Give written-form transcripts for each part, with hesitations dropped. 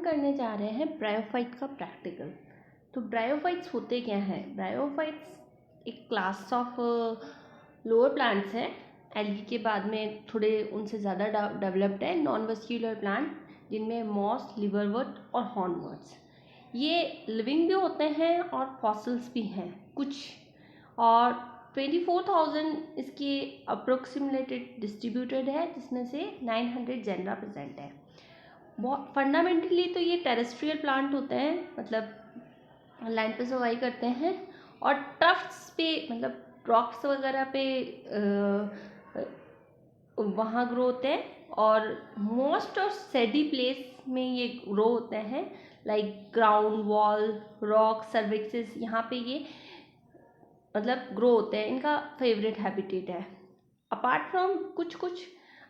करने जा रहे हैं ब्रायोफाइट का प्रैक्टिकल। तो ब्रायोफाइट्स होते क्या हैं? ब्रायोफाइट्स एक क्लास ऑफ लोअर प्लांट्स हैं। एल्गी के बाद में थोड़े उनसे ज़्यादा डेवलप्ड है नॉन वेस्क्यूलर प्लांट, जिनमें मॉस, लिवरवर्ट और हॉर्नवर्ट्स। ये लिविंग भी होते हैं और फॉसिल्स भी हैं कुछ, और 24,000 इसके अप्रोक्सीमेटेड डिस्ट्रीब्यूटेड है, जिसमें से 900 जेनरा प्रेजेंट है। बहुत फंडामेंटली तो ये टेरेस्ट्रियल प्लांट होते हैं, मतलब लैंड पे सर्वाइव करते हैं और टफ्ट्स पे, मतलब रॉक्स वगैरह पे वहाँ ग्रो होते हैं। और मोस्ट ऑफ सेडी प्लेस में ये ग्रो होते हैं, लाइक ग्राउंड, वॉल, रॉक, सर्विक्सेस, यहाँ पे ये मतलब ग्रो होते हैं। इनका फेवरेट हैबिटेट है। अपार्ट फ्रॉम कुछ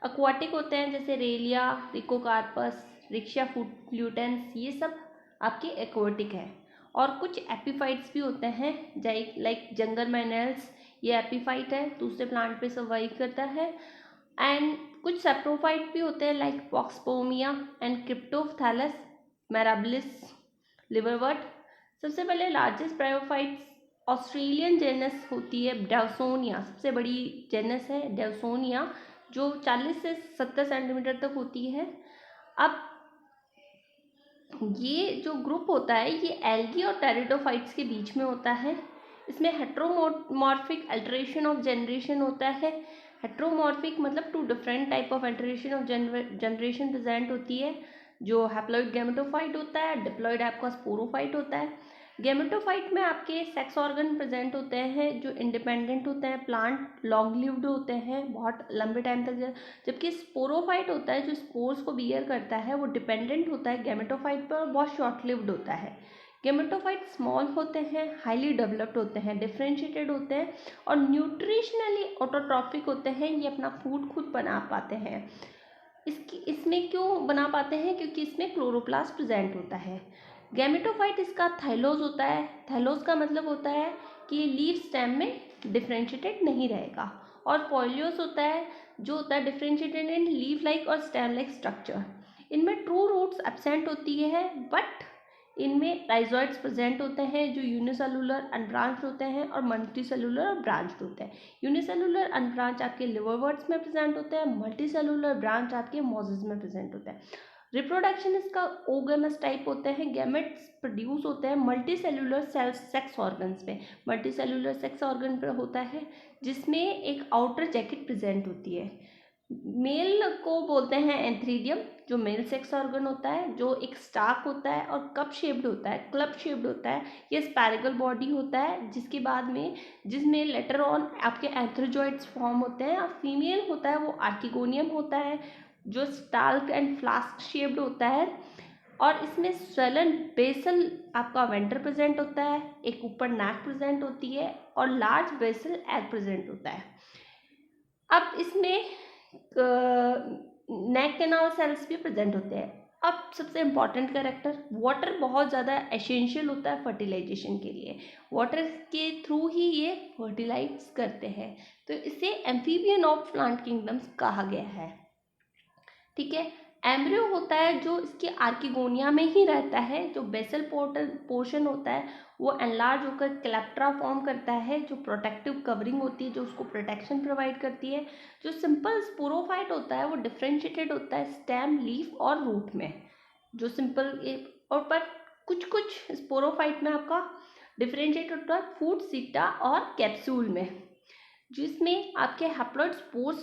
अक्वाटिक होते हैं, जैसे रेलिया, रिकोकार्पस, रिक्शा फ्लूटेंस, ये सब आपके एक्वाटिक है। और कुछ एपीफाइट्स भी होते हैं, लाइक जंगल मैनल्स, ये एपीफाइट है, दूसरे प्लांट पे सर्वाइव करता है। एंड कुछ सेप्रोफाइट भी होते हैं, लाइक पॉक्सपोमिया एंड क्रिप्टोप्थैलस मिराबिलिस, लिवरवर्ट। सबसे पहले लार्जेस्ट ब्रायोफाइट्स ऑस्ट्रेलियन जेनस होती है डेवसोनिया, सबसे बड़ी जेनस है डेवसोनिया, जो 40 से 70 सेंटीमीटर तक होती है। अब ये जो ग्रुप होता है ये एल्गी और टेरिडोफाइट्स के बीच में होता है। इसमें हेट्रोमॉर्फिक अल्टरेशन ऑफ जनरेशन होता है। हेट्रोमॉर्फिक मतलब 2 different type of alteration of generation present होती है, जो हैप्लॉइड गैमेटोफाइट होता है, डिप्लॉइड आपका स्पोरोफाइट होता है। गैमेटोफाइट में आपके सेक्स ऑर्गन प्रेजेंट होते हैं जो इंडिपेंडेंट होते हैं, प्लांट लॉन्ग लिव्ड होते हैं, बहुत लंबे टाइम तक। जबकि स्पोरोफाइट होता है जो स्पोर्स को बियर करता है, वो डिपेंडेंट होता है गैमेटोफाइट पर और बहुत शॉर्ट लिव्ड होता है। गैमेटोफाइट स्मॉल होते हैं, हाईली डेवलप्ड होते हैं, डिफरेंशिएटेड होते हैं और न्यूट्रिशनली ऑटोट्रॉफिक होते हैं। ये अपना फूड खुद बना पाते हैं। इसमें क्यों बना पाते हैं? क्योंकि इसमें क्लोरोप्लास्ट प्रेजेंट होता है। गैमेटोफाइट इसका थाइलोज होता है। थाइलोज का मतलब होता है कि लीफ स्टेम में डिफरेंशिएटेड नहीं रहेगा। और पॉलियोस होता है जो होता है डिफरेंशिएटेड इन लीफ लाइक और स्टेम लाइक स्ट्रक्चर। इनमें ट्रू रूट्स एब्सेंट होती है, बट इनमें राइजोइड्स प्रेजेंट होते हैं जो यूनिसेलुलर अनब्रांच्ड होते हैं और मल्टीसेलुलर और ब्रांच्ड होते हैं। यूनिसेलुलर अनब्रांच आपके लिवरवर्ट्स में प्रेजेंट होते हैं, मल्टीसेलुलर ब्रांच आपके मॉजेस में प्रेजेंट होते हैं। रिप्रोडक्शन इसका ओगेमस टाइप होते हैं। गैमेट्स प्रोड्यूस होते हैं मल्टीसेलुलर सेक्स ऑर्गन्स पे। मल्टीसेलुलर सेक्स ऑर्गन पर होता है जिसमें एक आउटर जैकेट प्रेजेंट होती है। मेल को बोलते हैं एंथ्रीडियम, जो मेल सेक्स ऑर्गन होता है, जो एक स्टाक होता है और कप शेप्ड होता है, क्लब शेप्ड होता है। ये स्पैरेगल बॉडी होता है, जिसके बाद में जिसमें लेटर ऑन आपके एंथ्रोजॉइड्स फॉर्म होते हैं। और फीमेल होता है वो आर्किगोनियम होता है, जो स्टाल्क एंड फ्लास्क शेप्ड होता है। और इसमें स्वेलन बेसल आपका वेंटर प्रेजेंट होता है, एक ऊपर नेक प्रेजेंट होती है और लार्ज बेसल एग प्रेजेंट होता है। अब इसमें नेक कैनाल सेल्स भी प्रेजेंट होते हैं। अब सबसे इम्पॉर्टेंट कैरेक्टर, वाटर बहुत ज़्यादा एसेंशियल होता है फर्टिलाइजेशन के लिए। वाटर के थ्रू ही ये फर्टिलाइज करते हैं, तो इसे एम्फीबियन ऑफ प्लांट किंगडम्स कहा गया है। ठीक है। एम्ब्रियो होता है जो इसके आर्किगोनिया में ही रहता है। जो बेसल पोर्शन होता है वो एनलार्ज होकर क्लेप्ट्रा फॉर्म करता है, जो प्रोटेक्टिव कवरिंग होती है, जो उसको प्रोटेक्शन प्रोवाइड करती है। जो सिंपल स्पोरोफाइट होता है वो डिफरेंशिएटेड होता है स्टेम, लीफ और रूट में। जो सिंपल और पर कुछ स्पोरोफाइट में आपका डिफरेंशिएट होता है फूड, सीटा और कैप्सूल में, जिसमें आपके हैप्लॉइड स्पोर्स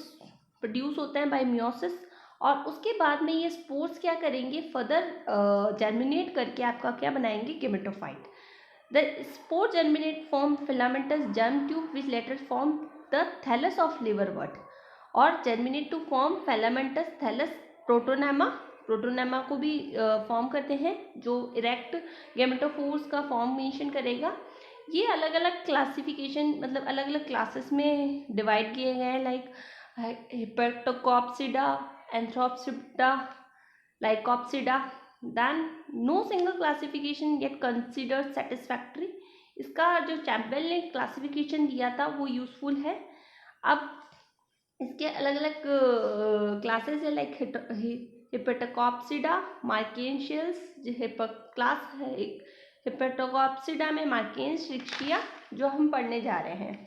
प्रोड्यूस होते हैं बाय मियोसिस। और उसके बाद में ये स्पोर्स क्या करेंगे, फर्दर जर्मिनेट करके आपका क्या बनाएंगे, gametophyte. The spore germinate form filamentous germ tube which later form the thallus of liverwort, और germinate to form filamentous thallus protonema. Protonema को भी फॉर्म करते हैं, जो इरेक्ट गेमेटोफोर्स का फॉर्म मेंशन करेगा। ये अलग अलग क्लासिफिकेशन, मतलब अलग अलग क्लासेस में डिवाइड किए गए हैं, like hepaticopsida, anthropsida, lycopsida. Then no single classification get considered satisfactory. इसका जो चैम्पबेल ने क्लासिफिकेशन दिया था वो यूजफुल है। अब इसके अलग अलग क्लासेस है, लाइक हिपेटोकॉप्सिडा, मार्केंशियस क्लास है एक। हिपेटोकॉप्सिडा में मार्केंस, रिक्शिया जो हम पढ़ने जा रहे हैं।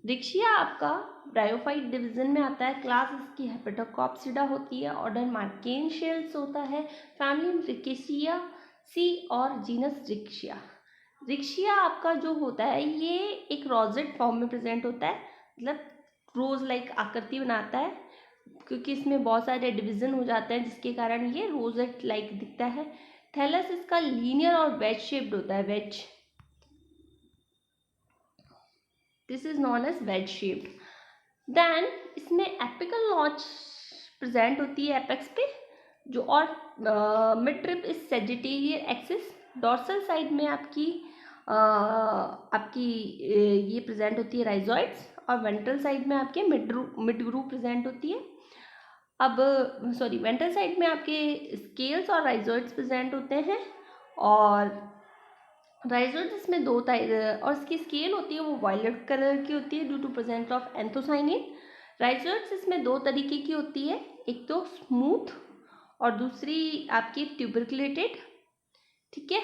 रिक्शिया आपका ब्रायोफाइट डिवीजन में आता है। क्लास इसकी हिपेटोकॉप्सिडा होती है। ऑर्डर मार्केंशियस होता है। फैमिली रिकेशिया सी और जीनस रिक्शिया आपका जो होता है ये एक रोजेट फॉर्म में प्रेजेंट होता है, मतलब रोज लाइक आकृति बनाता है, क्योंकि इसमें बहुत सारे डिवीजन हो जाते हैं जिसके कारण ये रोजेट लाइक दिखता है। थैलस इसका लीनियर और वेज शेप्ड होता है। Wedge, this is known as wedge shaped. Then इसमें एपिकल नॉच प्रेजेंट होती है एपेक्स पे, जो और midrib is sagittal axis. Dorsal side में आपकी ये प्रेजेंट होती है राइजॉइड्स, और वेंट्रल साइड में आपके मिड ग्रूव प्रेजेंट होती है। अब वेंट्रल साइड में आपके स्केल्स और राइजॉइड्स प्रेजेंट होते हैं, और राइजॉइड्स इसमें दो और इसकी स्केल होती है वो वायलेट कलर की होती है due to present of anthocyanin. Rhizoids इसमें दो तरीके की होती है, एक तो स्मूथ और दूसरी आपकी ट्यूबरकुलेटेड। ठीक है,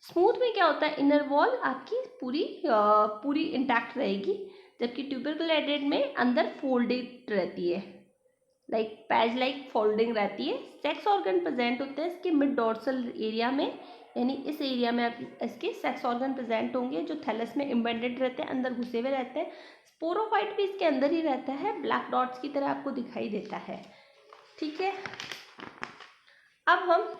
स्मूथ में क्या होता है, इनर वॉल आपकी पूरी इंटैक्ट रहेगी, जबकि ट्यूबरकुलेटेड में अंदर फोल्डेड रहती है, लाइक पैच लाइक फोल्डिंग रहती है। सेक्स ऑर्गन प्रेजेंट होते हैं इसके मिड डॉर्सल एरिया में, यानी इस एरिया में आप इसके सेक्स ऑर्गन प्रेजेंट होंगे जो थैलस में एम्बेडेड रहते हैं, अंदर घुसे हुए रहते हैं। स्पोरोफाइट भी इसके अंदर ही रहता है, ब्लैक डॉट्स की तरह आपको दिखाई देता है। ठीक है, अब हम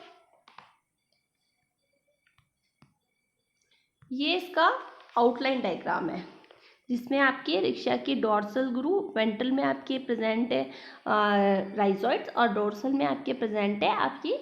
ये इसका आउटलाइन डायग्राम है जिसमें आपके रिक्शा की डॉर्सल ग्रूव, वेंट्रल में आपके प्रेजेंट है राइजॉइड्स, और डॉर्सल में आपके प्रेजेंट है आपकी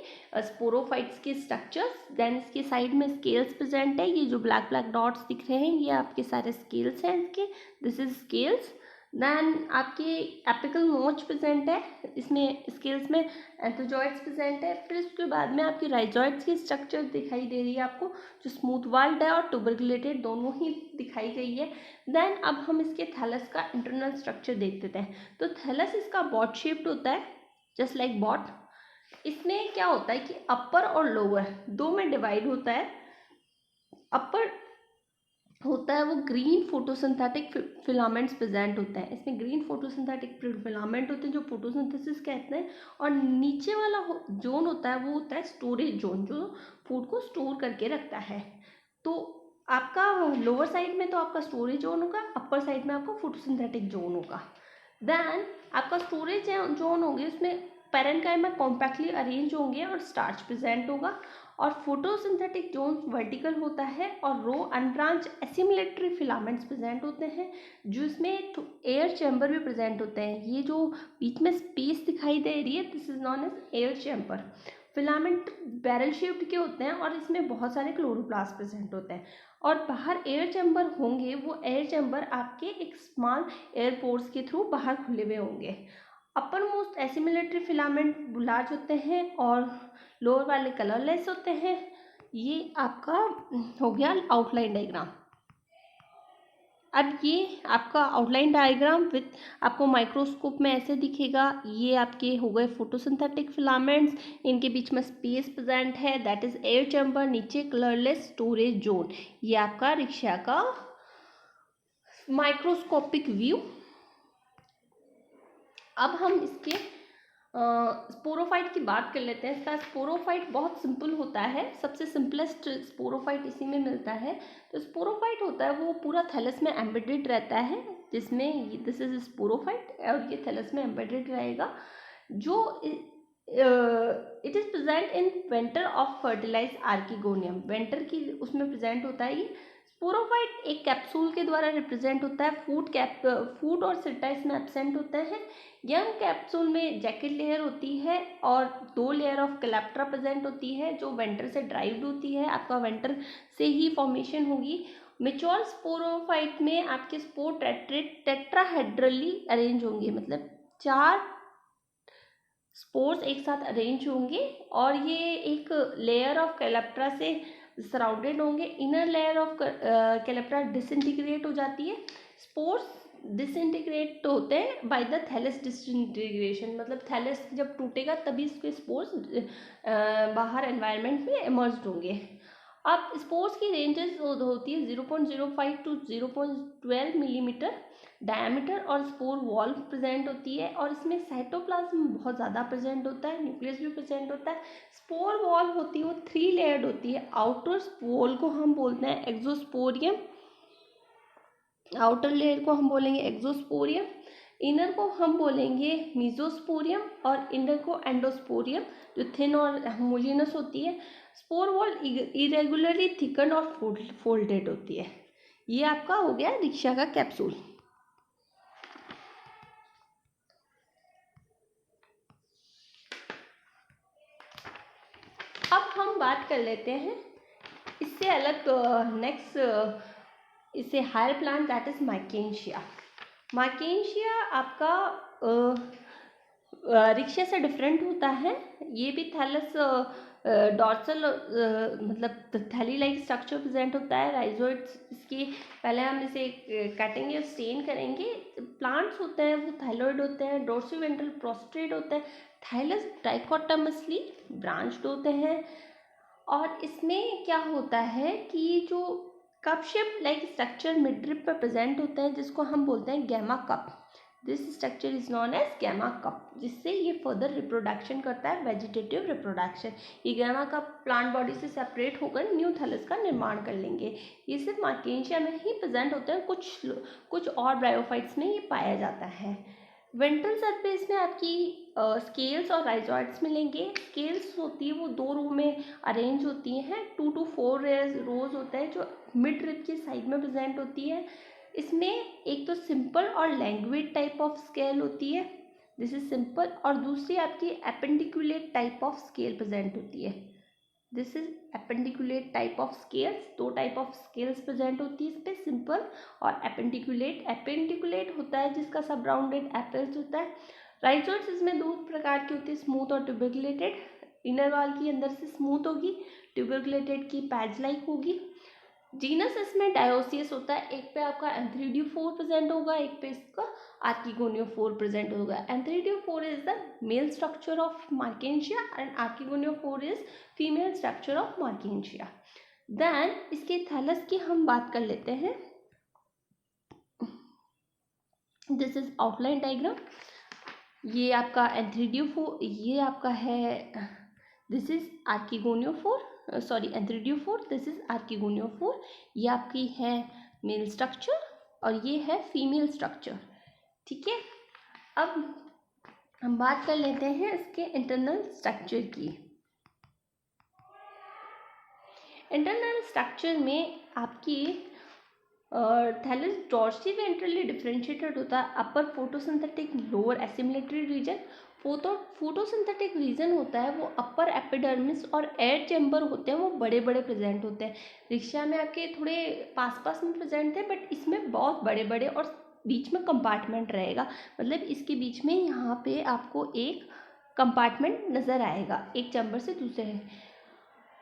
स्पोरोफाइट्स के स्ट्रक्चर्स। देन इसके साइड में स्केल्स प्रेजेंट है, ये जो ब्लैक ब्लैक डॉट्स दिख रहे हैं ये आपके सारे स्केल्स हैं इसके, दिस इज स्केल्स। देन आपके एपिकल नोच प्रेजेंट है, इसमें स्केल्स में एंथोजॉइड्स प्रेजेंट है। फिर उसके बाद में आपकी राइजॉइड्स की स्ट्रक्चर दिखाई दे रही है आपको, जो स्मूथ वाल्ड है और ट्यूबरकुलेटेड दोनों ही दिखाई गई है। देन अब हम इसके थैलस का इंटरनल स्ट्रक्चर देख लेते हैं। तो थैलस इसका बॉट शेप्ड होता है, जस्ट लाइक बॉट। इसमें क्या होता है कि अपर और लोअर दो में डिवाइड होता है। अपर होता है वो ग्रीन फोटोसिंथेटिक फिलामेंट्स प्रेजेंट होते हैं, इसमें ग्रीन फोटोसिंथेटिक फिलामेंट होते हैं जो फोटोसिंथेसिस कहते हैं। और नीचे वाला जोन होता है वो होता है स्टोरेज जोन, जो फूड को स्टोर करके रखता है। तो आपका लोअर साइड में तो आपका स्टोरेज जोन होगा, अपर साइड में आपका फोटोसिंथेटिक जोन होगा। देन आपका स्टोरेज जोन होंगे उसमें पैरेन्काइमा कॉम्पैक्टली अरेंज होंगे और स्टार्च प्रेजेंट होगा। और फोटोसिंथेटिक जोन वर्टिकल होता है और रो अनब्रांच एसिमुलेटरी फिलामेंट्स प्रेजेंट होते हैं, जो इसमें एयर चैम्बर भी प्रेजेंट होते हैं। ये जो बीच में स्पेस दिखाई दे रही है this is known as air chamber. Filament barrel shaped के होते हैं और इसमें बहुत सारे क्लोरोप्लास्ट प्रेजेंट होते हैं, और बाहर एयर चैम्बर होंगे, वो एयर चैम्बर आपके एक स्मॉल एयर पोर्स के थ्रू बाहर खुले हुए होंगे। अपर मोस्ट एसिमुलेटरी फिलामेंट लार्ज होते हैं और लोअर वाले कलरलेस होते हैं। ये आपका हो गया आउटलाइन डायग्राम। अब ये आपका आउटलाइन डायग्राम विथ आपको माइक्रोस्कोप में ऐसे दिखेगा। ये आपके हो गए फोटोसिंथेटिक फिलामेंट्स, इनके बीच में स्पेस प्रेजेंट है दैट इज एयर चैम्बर, नीचे कलरलेस स्टोरेज जोन। ये आपका रिक्शा का माइक्रोस्कोपिक व्यू। अब हम इसके स्पोरोफाइट की बात कर लेते हैं। इसका स्पोरोफाइट बहुत सिंपल होता है, सबसे सिंपलेस्ट स्पोरोफाइट इसी में मिलता है। तो स्पोरोफाइट होता है वो पूरा थैलस में एम्बेडेड रहता है, जिसमें दिस इज स्पोरोफाइट और ये थैलस में एम्बेडेड रहेगा, जो it is present in venter of fertilise archegonium. Venter की उसमें प्रेजेंट होता है ये। स्पोरोफाइट एक कैप्सूल के द्वारा रिप्रेजेंट होता है। फूड और सिट्टा इसमें एब्सेंट होते हैं। यंग कैप्सूल में जैकेट लेयर होती है और 2 लेयर ऑफ कैलेप्ट्रा प्रेजेंट होती है जो वेंटर से ड्राइव्ड होती है, आपका वेंटर से ही फॉर्मेशन होगी। मेच्योर स्पोरोफाइट में आपके स्पोर टेट्राहेड्रली अरेंज होंगे, मतलब 4 स्पोर्स एक साथ अरेंज होंगे और ये एक लेयर ऑफ कैलेप्ट्रा से सराउंडेड होंगे। इनर लेयर ऑफ कैलेप्ट्रा डिसइंटीग्रेट हो जाती है। स्पोर्स डिसइंटीग्रेट होते हैं बाय द थैलस डिसइंटीग्रेशन, मतलब थैलस जब टूटेगा तभी इसके स्पोर्स बाहर एनवायरनमेंट में इमर्ज होंगे। अब स्पोर्स की रेंजेस होती है 0.05 टू 0.12 मिलीमीटर डायमीटर, और स्पोर वॉल प्रेजेंट होती है, और इसमें साइटोप्लाज्म बहुत ज़्यादा प्रेजेंट होता है, न्यूक्लियस भी प्रेजेंट होता है। स्पोर वॉल होती है वो 3 लेयर्ड होती है। आउटर वॉल को हम बोलते हैं एक्सोस्पोरियम, आउटर लेयर को हम बोलेंगे एक्सोस्पोरियम, इनर को हम बोलेंगे मीजोस्पोरियम, और इनर को एंडोस्पोरियम, जो थिन और होमोजेनस होती है। स्पोर वॉल इरेगुलरली थिकन और फोल्डेड होती है। ये आपका हो गया रिक्शा का कैप्सूल। अब हम बात कर लेते हैं इससे अलग नेक्स्ट इससे हायर प्लांट, दैट इज माइकेंशिया। माइकेंशिया आपका रिक्शा से डिफरेंट होता है। ये भी थैलस डॉर्सल मतलब थैली लाइक स्ट्रक्चर प्रेजेंट होता है। राइजोइड्स इसकी, पहले हम इसे काटेंगे और स्टेन करेंगे। प्लांट्स होते हैं वो थाइलॉइड होते हैं, डोर्सिवेंट्रल प्रोस्ट्रेट होते हैं, थाइलस डाइकोटमसली ब्रांच्ड होते हैं। और इसमें क्या होता है कि जो cup shape like structure midrib पर प्रेजेंट होता है, जिसको हम बोलते हैं gemma cup. This structure is known as gemma cup, जिससे ये फर्दर रिप्रोडक्शन करता है, वेजिटेटिव रिप्रोडक्शन। ये गैमा कप प्लांट बॉडी से सेपरेट होकर न्यू थैलस का निर्माण कर लेंगे। ये सिर्फ मार्केंशिया में ही प्रेजेंट होते हैं, कुछ और ब्रायोफाइट्स में ये पाया जाता है। वेंट्रल सरफेस में आपकी स्केल्स और राइजॉइड्स मिलेंगे। स्केल्स होती है वो 2 रो में अरेंज होती हैं, 2 to 4 रोज होता है, जो मिड रिब की साइड में प्रेजेंट होती है। इसमें एक तो सिंपल और लैंग्वेज टाइप ऑफ स्केल होती है, दिस इज सिंपल, और दूसरी आपकी appendiculate type of scale present होती है, this is appendiculate type of scales. 2 type of scales present होती है इस पर, सिंपल और एपेंडिकुलेट। एपेंडिकुलेट होता है जिसका सब राउंडेड एपेक्स होता है। राइजोइड्स इसमें 2 प्रकार की होती है, स्मूथ और ट्यूबरकुलेटेड। इनर वाल की अंदर से स्मूथ होगी, ट्यूबरकुलेटेड की पैच लाइक होगी। जीनस इसमें डायोसियस होता है, एक पे आपका एंथ्रीडियोफोर प्रेजेंट होगा, एक पे इसका आर्किगोनियोफोर प्रेजेंट होगा। Antheridiophore is the male structure of marchantia and archegoniophore is female structure of marchantia. Then इसके थैलस की हम बात कर लेते हैं। This is outline diagram. ये आपका एंथ्रीडियोफोर, ये आपका है, this is archegoniophore, sorry antheridiophore, this is archegoniophore. ये आपकी है मेल स्ट्रक्चर और ये है फीमेल स्ट्रक्चर, ठीक है। अब हम बात कर लेते हैं इसके इंटरनल स्ट्रक्चर की। इंटरनल स्ट्रक्चर में आपकी थैलस डॉर्सिवेंट्रली डिफरेंशिएटेड होता है, upper photosynthetic, lower assimilatory region. Photosynthetic region होता है वो अपर एपिडर्मिस और एयर चैम्बर होते हैं, वो बड़े बड़े प्रेजेंट होते हैं। रिक्शा में आपके थोड़े पास पास में प्रेजेंट है, बट इसमें बहुत बड़े बड़े और बीच में कंपार्टमेंट रहेगा, मतलब इसके बीच में यहाँ पे आपको एक कंपार्टमेंट नज़र आएगा एक चैम्बर से दूसरे।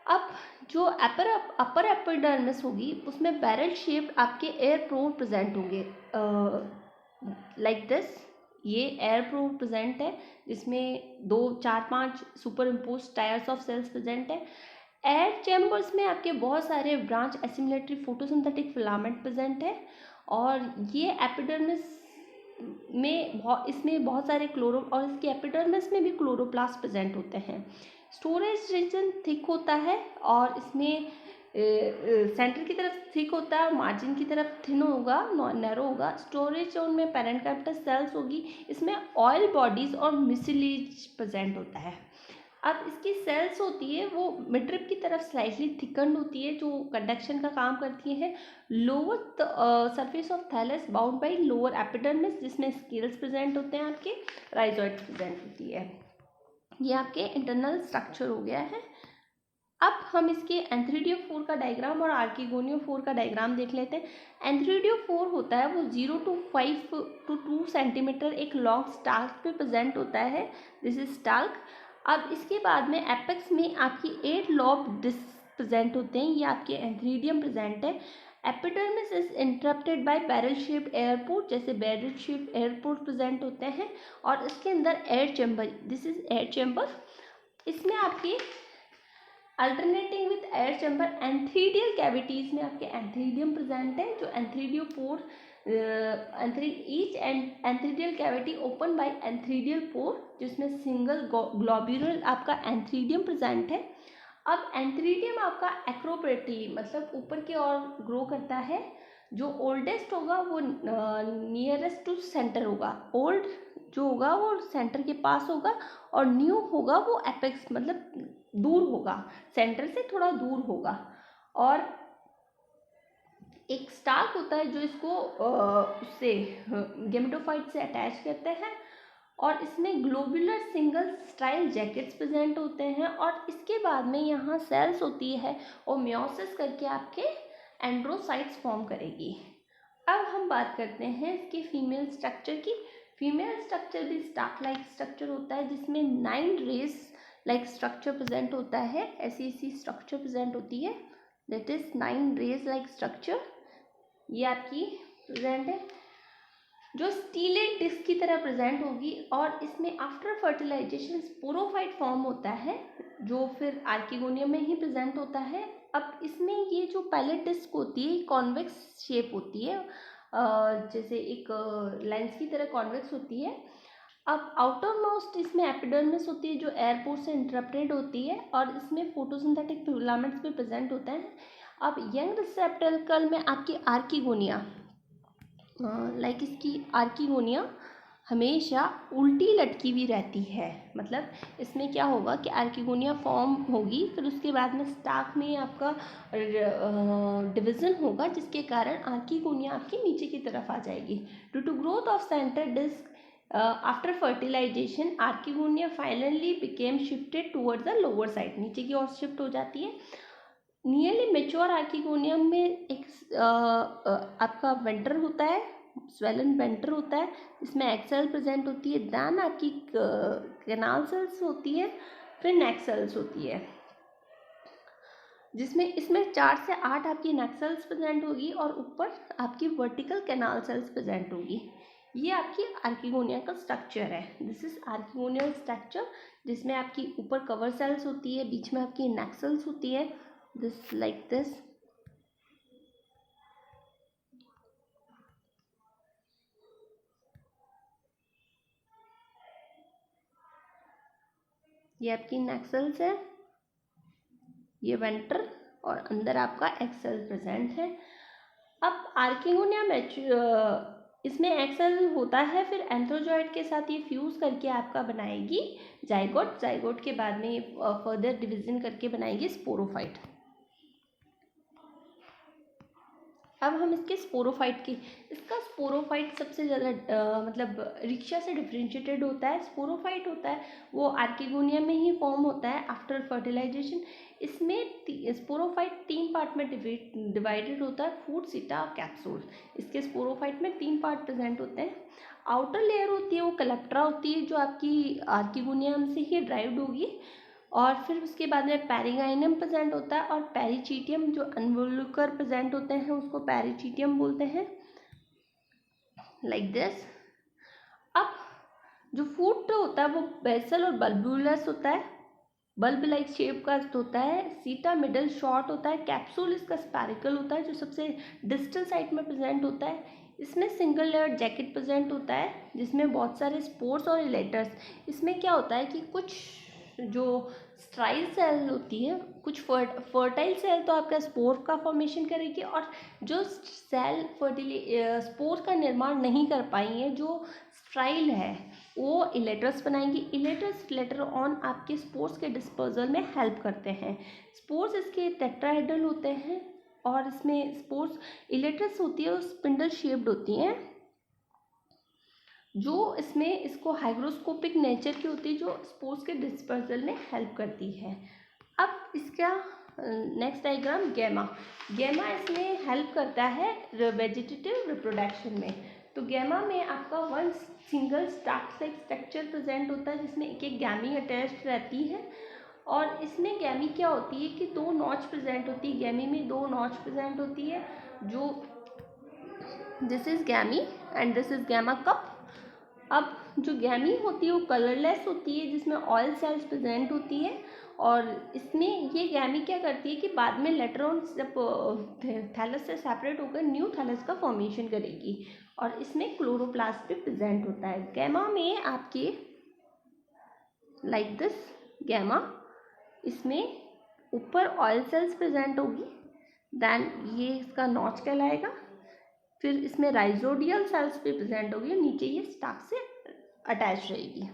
अब जो अपर एपिडर्मिस होगी उसमें बैरल शेप्ड आपके एयर प्रोव प्रेजेंट होंगे, लाइक दिस। ये एयर प्रोव प्रेजेंट है, जिसमें 2, 4, 5 super impose tyres of cells present है। एयर चैम्बर्स में आपके बहुत सारे branch assimilatory photosynthetic filament present है, और ये एपिडर्मिस में इसमें बहुत सारे और इसके एपिडर्मिस में भी क्लोरोप्लास्ट प्रेजेंट होते हैं। स्टोरेज रीजन थिक होता है, और इसमें सेंटर की तरफ थिक होता है और मार्जिन की तरफ थिन होगा, नैरो होगा। स्टोरेज जोन में पेरेंट कैपिटल सेल्स होगी, इसमें ऑयल बॉडीज और मिसिलेज प्रेजेंट होता है। अब इसकी सेल्स होती है वो मिडरिप की तरफ स्लाइटली थिकन्ड होती है, जो कंडक्शन का काम करती है। Lower surface of thallus bound by lower epidermis, जिसमें स्केल्स प्रेजेंट होते हैं, आपके राइजोइड्स प्रेजेंट होती है। ये आपके इंटरनल स्ट्रक्चर हो गया है। अब हम इसके एंथ्रीडियोफोर का डायग्राम और आर्किगोनियोफोर का डायग्राम देख लेते हैं। एंथ्रीडियोफोर होता है वो 0 to 5 to 2 सेंटीमीटर एक लॉन्ग स्टाल्क पे प्रेजेंट होता है, दिस इज स्टाल्क। अब इसके बाद में एपेक्स में आपकी 8 लॉब डिस्क प्रेजेंट होते हैं, ये आपके एंथ्रीडियम प्रेजेंट है। Epidermis is interrupted by barrel shaped air pore, जैसे बैरल शेप्ड एयरपोर्ट प्रेजेंट होते हैं, और इसके अंदर air chamber, this is air chamber, इसमें आपकी alternating with air chamber antheridial cavities में आपके एंथ्रीडियम प्रेजेंट है, जो antheridiopore each antheridial cavity open by antheridial pore, जिसमें सिंगल ग्लोब्यूलर आपका एंथ्रीडियम प्रेजेंट है। अब एंथ्रीडियम आपका एक्रोपेटी मतलब ऊपर की ओर ग्रो करता है, जो ओल्डेस्ट होगा वो नियरेस्ट टू सेंटर होगा, ओल्ड जो होगा वो सेंटर के पास होगा, और न्यू होगा वो एपेक्स मतलब दूर होगा, सेंटर से थोड़ा दूर होगा। और एक स्टार्क होता है जो इसको उससे गेमेटोफाइट से अटैच करते हैं, और इसमें globular single style jackets present होते हैं, और इसके बाद में यहाँ सेल्स होती है और म्योसिस करके आपके एंड्रोसाइट्स फॉर्म करेगी। अब हम बात करते हैं इसके फीमेल स्ट्रक्चर की। फीमेल स्ट्रक्चर भी स्टार्क लाइक स्ट्रक्चर होता है, जिसमें 9 रेस लाइक स्ट्रक्चर प्रेजेंट होता है, ऐसी स्ट्रक्चर प्रेजेंट होती है, that is 9 rays like structure, ये आपकी प्रेजेंट है, जो स्टीलेट डिस्क की तरह प्रेजेंट होगी, और इसमें आफ्टर फर्टिलाइजेशन स्पोरोफाइट फॉर्म होता है, जो फिर आर्किगोनियम में ही प्रेजेंट होता है। अब इसमें ये जो पैलेट डिस्क होती है कॉन्वेक्स शेप होती है, जैसे एक लेंस की तरह कॉन्वेक्स होती है। अब आउटर मोस्ट इसमें एपिडर्मिस होती है, जो एयरपोर्ट से इंटरप्टेड होती है, और इसमें फोटोसिंथेटिक फिलामेंट्स भी प्रेजेंट होते हैं। अब यंग रिसेप्टर्कल में आपकी आर्किगोनिया लाइक इसकी आर्किगोनिया हमेशा उल्टी लटकी हुई रहती है, मतलब इसमें क्या होगा कि आर्किगोनिया फॉर्म होगी, फिर उसके बाद में स्टार्क में आपका डिवीज़न होगा, जिसके कारण आर्किगोनिया आपकी नीचे की तरफ आ जाएगी। Due to growth of centre disc after fertilisation archegonia finally became shifted towards the lower side, नीचे की ओर शिफ्ट हो जाती है। नियरली मेच्योर आर्किगोनियम में एक आपका वेंटर होता है, स्वेलन वेंटर होता है, इसमें एक्सेल प्रेजेंट होती है, दैन आपकी कैनाल सेल्स होती है, फिर नेक सेल्स होती है, जिसमें इसमें 4 से 8 आपकी नेक सेल्स प्रेजेंट होगी, और ऊपर आपकी वर्टिकल कैनाल सेल्स प्रेजेंट होगी। ये आपकी आर्किगोनिया का स्ट्रक्चर है, दिस इज आर्किगोनियल स्ट्रक्चर, जिसमें आपकी ऊपर कवर सेल्स होती है, बीच में आपकी नेक सेल्स होती है, this like this। ये आपकी नेक सेल्स है, ये वेंटर, और अंदर आपका एक्सेल प्रेजेंट है। अब आर्किगोनिया इसमें एक्सेल होता है, फिर एंथ्रोजॉइड के साथ ये फ्यूज करके आपका बनाएगी जाइगोट, जाइगोट के बाद में ये फर्दर डिवीजन करके बनाएगी स्पोरोफाइट। अब हम इसके स्पोरोफाइट की, इसका स्पोरोफाइट सबसे ज़्यादा मतलब रिक्शा से डिफ्रेंशिएटेड होता है। स्पोरोफाइट होता है वो आर्किगोनिया में ही फॉर्म होता है आफ्टर फर्टिलाइजेशन। इसमें स्पोरोफाइट 3 पार्ट में डिवाइडेड होता है, फूड, सीटा और कैप्सूल। इसके स्पोरोफाइट में 3 पार्ट प्रेजेंट होते हैं। आउटर लेयर होती है वो कलेप्ट्रा होती है, जो आपकी आर्किगोनियम से ही ड्राइव्ड होगी, और फिर उसके बाद में पेरिगाइनम प्रेजेंट होता है, और पेरिचीटियम जो अनवोल्यूकर प्रेजेंट होते हैं उसको पेरिचीटियम बोलते हैं, लाइक दिस। अब जो फूड होता है वो बेसल और बल्बुलस होता है, बल्ब लाइक शेप का होता है। सीटा मिडल शॉर्ट होता है। कैप्सूल इसका स्पैरिकल होता है, जो सबसे डिस्टल साइड में प्रेजेंट होता है। इसमें सिंगल लेयर जैकेट प्रेजेंट होता है, जिसमें बहुत सारे स्पोर्स और इलेटर्स। इसमें क्या होता है कि कुछ जो स्ट्राइल सेल होती है, कुछ फर्टाइल सेल तो आपका स्पोर का फॉर्मेशन करेगी, और जो सेल स्पोर का निर्माण नहीं कर पाई है, जो स्ट्राइल है, वो इलेटर्स बनाएंगी। इलेटर्स लेटर ऑन आपके स्पोर्स के डिस्पर्जल में हेल्प करते हैं। स्पोर्स इसके टेट्राहेड्रल होते हैं, और इसमें स्पोर्स इलेटर्स होती है वो स्पिंडल शेप्ड होती हैं, जो इसमें इसको हाइग्रोस्कोपिक नेचर की होती है, जो स्पोर्स के डिस्पर्सल में हेल्प करती है। अब इसका नेक्स्ट डायग्राम गैमा। गैमा इसमें हेल्प करता है वेजिटेटिव रिप्रोडक्शन में। तो गैमा में आपका one single start like structure present होता है, जिसमें एक एक गैमी अटैच्ड रहती है, और इसमें गैमी क्या होती है कि दो नॉच प्रेजेंट होती है, गैमी में दो नॉच प्रेजेंट होती है, जो this is gemmae and this is gemma cup. अब जो गैमी होती है वो कलरलेस होती है, जिसमें ऑयल सेल्स प्रेजेंट होती है, और इसमें ये गैमी क्या करती है कि बाद में लेटर ऑन जब थैलस से सेपरेट होकर न्यू थैलस का फॉर्मेशन करेगी, और इसमें क्लोरोप्लास्ट भी प्रेजेंट होता है। गैमा में आपके लाइक दिस गैमा, इसमें ऊपर ऑयल सेल्स प्रेजेंट होगी, देन ये इसका नॉच कहलाएगा, फिर इसमें राइजोडियल सेल्स भी प्रेजेंट होगी और नीचे ये स्टाक से अटैच रहेगी।